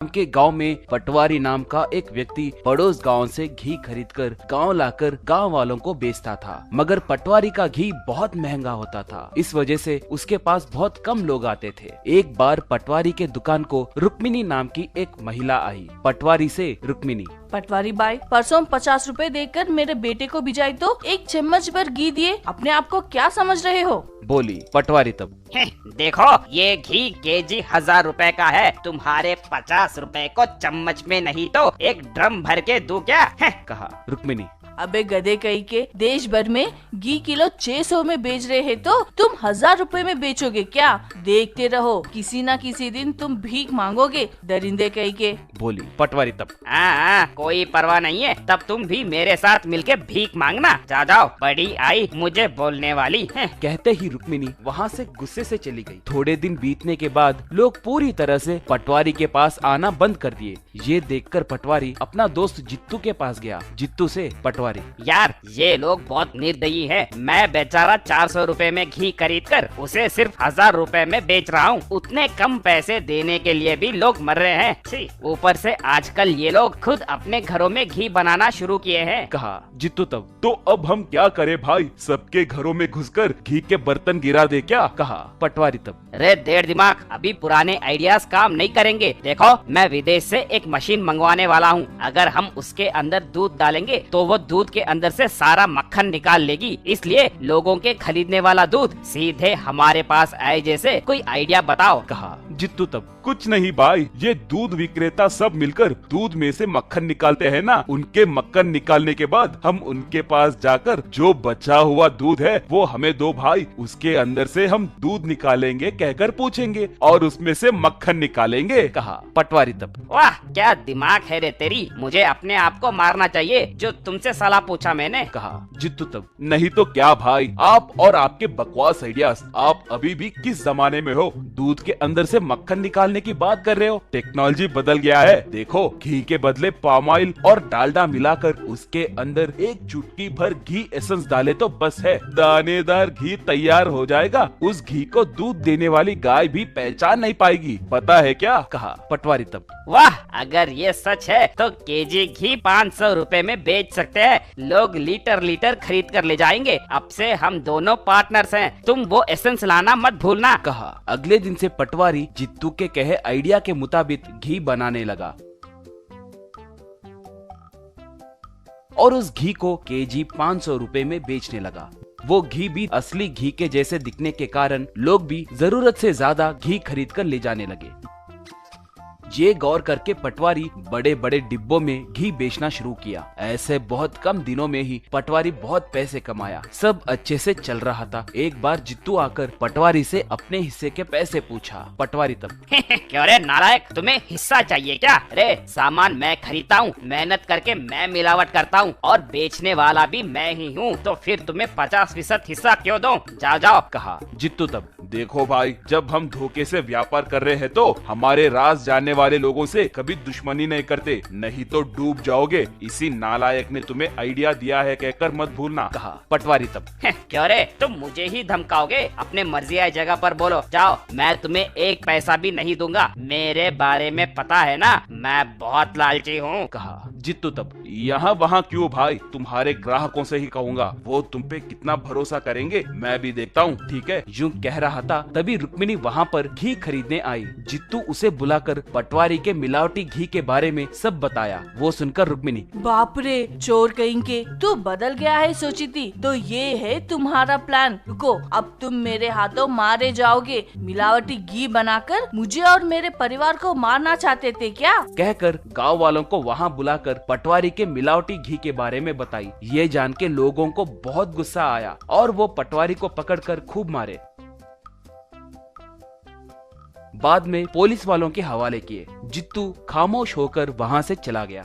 उनके गांव में पटवारी नाम का एक व्यक्ति पड़ोस गांव से घी खरीदकर गांव लाकर गांव वालों को बेचता था, मगर पटवारी का घी बहुत महंगा होता था। इस वजह से उसके पास बहुत कम लोग आते थे। एक बार पटवारी के दुकान को रुक्मिनी नाम की एक महिला आई। पटवारी से रुक्मिनी, पटवारी बाई, परसों 50 रुपए देकर मेरे बेटे को भिजाई तो 1 चम्मच भर घी दिए, अपने आप को क्या समझ रहे हो? बोली। पटवारी तब, देखो ये घी केजी 1000 रुपए का है, तुम्हारे 50 रुपए को चम्मच में नहीं तो एक ड्रम भर के दूं क्या? कहा। रुक्मिनी, अबे गधे कहीं के, देश भर में घी किलो 600 में बेच रहे हैं तो तुम 1000 रुपए में बेचोगे क्या? देखते रहो, किसी न किसी दिन तुम भीख मांगोगे, दरिंदे कहीं के। बोली। पटवारी तब, कोई परवाह नहीं है, तब तुम भी मेरे साथ मिलके भीख मांगना। जाओ, बड़ी आई मुझे बोलने वाली है। कहते ही रुक्मिनी वहाँ से गुस्से से चली गई। थोड़े दिन बीतने के बाद लोग पूरी तरह से पटवारी के पास आना बंद कर दिए। ये देखकर पटवारी अपना दोस्त जित्तू के पास गया। जित्तू से पटवारी, यार ये लोग बहुत निर्दयी है। मैं बेचारा 400 रुपए में घी खरीद कर उसे सिर्फ 1000 रुपए में बेच रहा हूँ। उतने कम पैसे देने के लिए भी लोग मर रहे हैं। ऊपर से आजकल ये लोग खुद अपने घरों में घी बनाना शुरू किए हैं। कहा। जित्तू तब, तो अब हम क्या करें भाई, सबके घरों में घुसकर घी के बर्तन गिरा दे क्या? कहा। पटवारी तब, रे देर दिमाग, अभी पुराने आइडियाज काम नहीं करेंगे। देखो मैं विदेश से एक मशीन मंगवाने वाला हूँ। अगर हम उसके अंदर दूध डालेंगे तो वो दूध के अंदर से सारा मक्खन निकाल लेगी। इसलिए लोगों के खरीदने वाला दूध सीधे हमारे पास आए। जैसे कोई आइडिया बताओ। कहा। जित्तू तब, कुछ नहीं भाई, ये दूध विक्रेता सब मिलकर दूध में से मक्खन निकालते हैं ना, उनके मक्खन निकालने के बाद हम उनके पास जाकर जो बचा हुआ दूध है वो हमें दो भाई, उसके अंदर से हम दूध निकालेंगे कहकर पूछेंगे और उसमें से मक्खन निकालेंगे। कहा। पटवारी तब, वाह क्या दिमाग है रे तेरी, मुझे अपने आप को मारना चाहिए जो तुमसे सलाह पूछा मैंने। कहा। जित्तू तब, नहीं तो क्या भाई, आप और आपके बकवास आइडियाज, आप अभी भी किस जमाने में हो? दूध के अंदर से मक्खन निकालने की बात कर रहे हो? टेक्नोलॉजी बदल गया है। देखो घी के बदले पाम ऑयल और डालडा मिलाकर उसके अंदर एक चुटकी भर घी एसेंस डाले तो बस है, दानेदार घी तैयार हो जाएगा। उस घी को दूध देने वाली गाय भी पहचान नहीं पाएगी, पता है क्या? कहा। पटवारी तब, वाह अगर ये सच है तो केजी घी 500 रुपए में बेच सकते हैं। लोग लीटर लीटर खरीद कर ले जाएंगे। अब से हम दोनों पार्टनर्स हैं, तुम वो एसेंस लाना मत भूलना। कहा। अगले दिन से पटवारी जित्तू के कहे आइडिया के मुताबिक घी बनाने लगा और उस घी को केजी 500 रुपए में बेचने लगा। वो घी भी असली घी के जैसे दिखने के कारण लोग भी जरूरत से ज्यादा घी खरीद कर ले जाने लगे। ये गौर करके पटवारी बड़े बड़े डिब्बों में घी बेचना शुरू किया। ऐसे बहुत कम दिनों में ही पटवारी बहुत पैसे कमाया। सब अच्छे से चल रहा था। एक बार जित्तू आकर पटवारी से अपने हिस्से के पैसे पूछा। पटवारी तब, क्यों रे नालायक, तुम्हें हिस्सा चाहिए क्या? रे सामान मैं खरीदता हूँ, मेहनत करके मैं मिलावट करता हूँ और बेचने वाला भी मैं ही हूँ, तो फिर तुम्हें 50% हिस्सा क्यों दूं? जाओ जाओ। कहा। जित्तू तब, देखो भाई, जब हम धोखे से व्यापार कर रहे हैं तो हमारे राज जानने वाले लोगों से कभी दुश्मनी नहीं करते, नहीं तो डूब जाओगे। इसी नालायक ने तुम्हें आइडिया दिया है कहकर मत भूलना। कहा। पटवारी तब, क्यों रे तुम मुझे ही धमकाओगे? अपने मर्जी आई जगह पर बोलो। जाओ, मैं तुम्हें 1 पैसा भी नहीं दूंगा। मेरे बारे में पता है ना, मैं बहुत लालची हूँ। कहा। जित्तू तब, यहाँ वहाँ क्यों भाई, तुम्हारे ग्राहकों से ही कहूँगा, वो तुम पे कितना भरोसा करेंगे मैं भी देखता हूँ, ठीक है? यूं कह रहा था तभी रुक्मिनी वहाँ पर घी खरीदने आई। जित्तू उसे बुलाकर पटवारी के मिलावटी घी के बारे में सब बताया। वो सुनकर रुक्मिनी, बाप रे चोर कहीं के, तू बदल गया है सोची थी। तो ये है तुम्हारा प्लान। रुको, अब तुम मेरे हाथों मारे जाओगे। मिलावटी घी बनाकर मुझे और मेरे परिवार को मारना चाहते थे क्या? कहकर गांव वालों को वहाँ बुलाकर पटवारी के मिलावटी घी के बारे में बताई। ये जान के लोगों को बहुत गुस्सा आया और वो पटवारी को पकड़कर खूब मारे। बाद में पुलिस वालों के हवाले किए। जित्तू खामोश होकर वहाँ से चला गया।